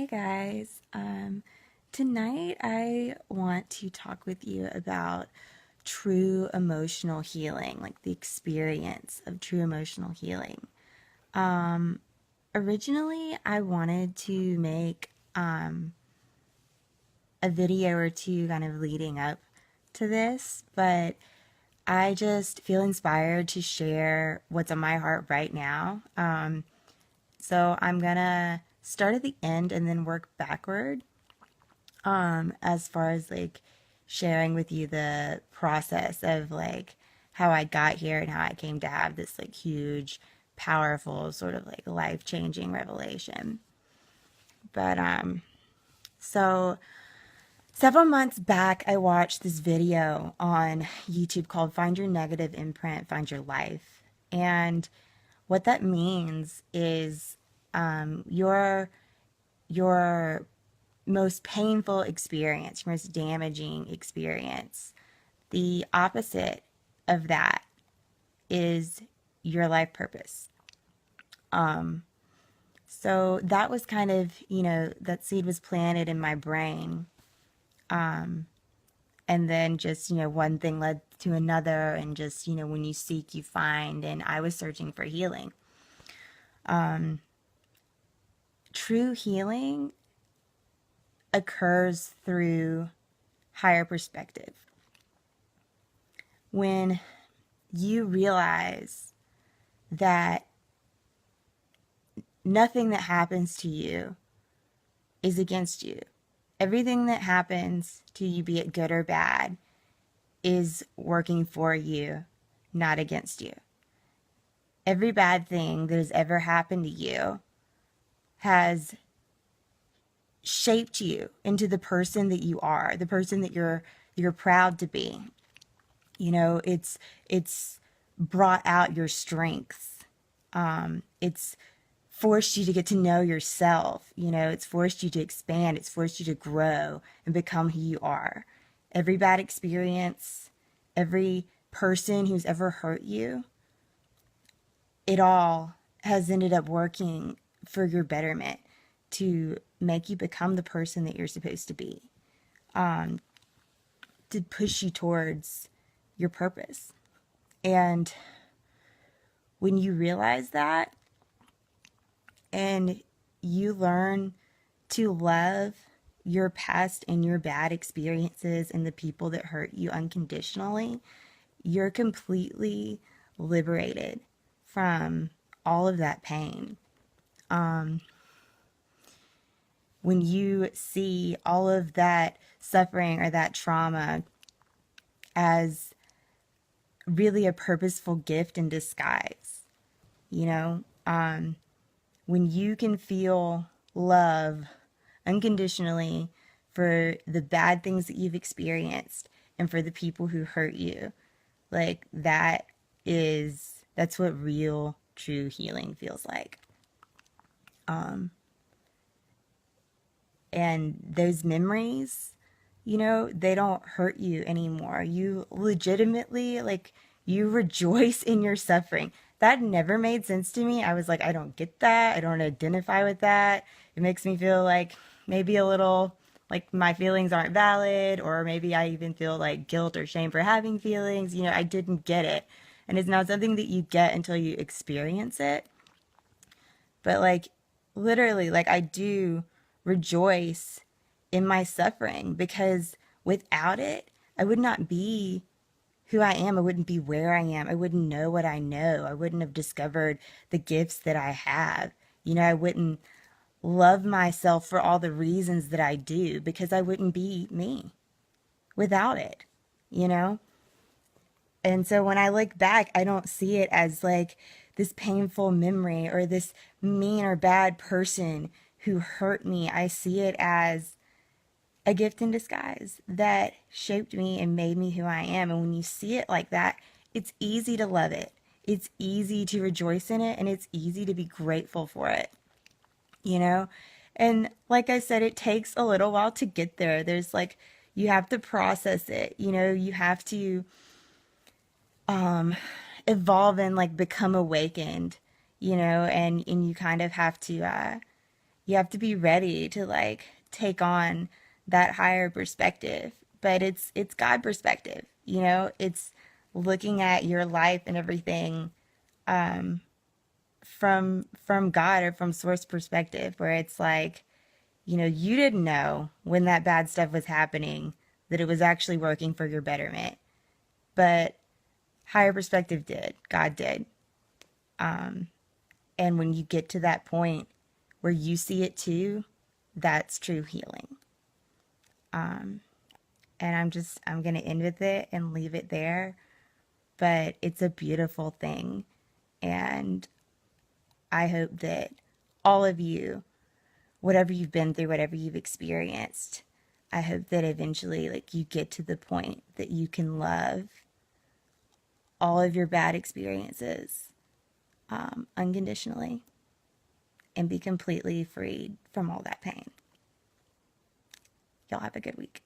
Guys. Tonight I want to talk with you about true emotional healing, like the experience of true emotional healing. Um, Originally, I wanted to make a video or two kind of leading up to this, but I just feel inspired to share what's on my heart right now. So I'm gonna start at the end and then work backward as far as like sharing with you the process of like how I got here and how I came to have this like huge, powerful, sort of like life changing revelation. But so several months back, I watched this video on YouTube called Find Your Negative Imprint, Find Your Life. And what that means is your most painful experience, your most damaging experience. The opposite of that is your life purpose. So that was kind of, that seed was planted in my brain. And then just, one thing led to another. And just, when you seek, you find. And I was searching for healing. True healing occurs through higher perspective. When you realize that nothing that happens to you is against you. Everything that happens to you, be it good or bad, is working for you, not against you. Every bad thing that has ever happened to you has shaped you into the person that you are, the person that you're proud to be. It's brought out your strengths. It's forced you to get to know yourself. It's forced you to expand. It's forced you to grow and become who you are. Every bad experience, every person who's ever hurt you, it all has ended up working for your betterment to make you become the person that you're supposed to be, to push you towards your purpose. And when you realize that and you learn to love your past and your bad experiences and the people that hurt you unconditionally, you're completely liberated from all of that pain. When you see all of that suffering or that trauma as really a purposeful gift in disguise, you know, when you can feel love unconditionally for the bad things that you've experienced and for the people who hurt you, like that's what real true healing feels like. And those memories, they don't hurt you anymore. You legitimately, like, you rejoice in your suffering. That never made sense to me. I was like, I don't get that. I don't identify with that. It makes me feel like maybe a little like my feelings aren't valid, or maybe I even feel like guilt or shame for having feelings. I didn't get it. And it's not something that you get until you experience it. But like, literally, like, I do rejoice in my suffering because without it, I would not be who I am. I wouldn't be where I am. I wouldn't know what I know. I wouldn't have discovered the gifts that I have. I wouldn't love myself for all the reasons that I do because I wouldn't be me without it, you know? And so when I look back, I don't see it as like this painful memory or this mean or bad person who hurt me. I see it as a gift in disguise that shaped me and made me who I am. And when you see it like that, it's easy to love it. It's easy to rejoice in it, and it's easy to be grateful for it, you know? And like I said, it takes a little while to get there. There's like, you have to process it, you have to evolve and like become awakened, and you kind of have to You have to be ready to like take on that higher perspective. But it's God perspective, you know? It's looking at your life and everything from God or from source perspective, where it's like, you know, you didn't know when that bad stuff was happening that it was actually working for your betterment. But higher perspective did. God did. And when you get to that point where you see it too, that's true healing. And I'm going to end with it and leave it there. But it's a beautiful thing. And I hope that all of you, whatever you've been through, whatever you've experienced, I hope that eventually, like, you get to the point that you can love all of your bad experiences unconditionally and be completely freed from all that pain. Y'all have a good week.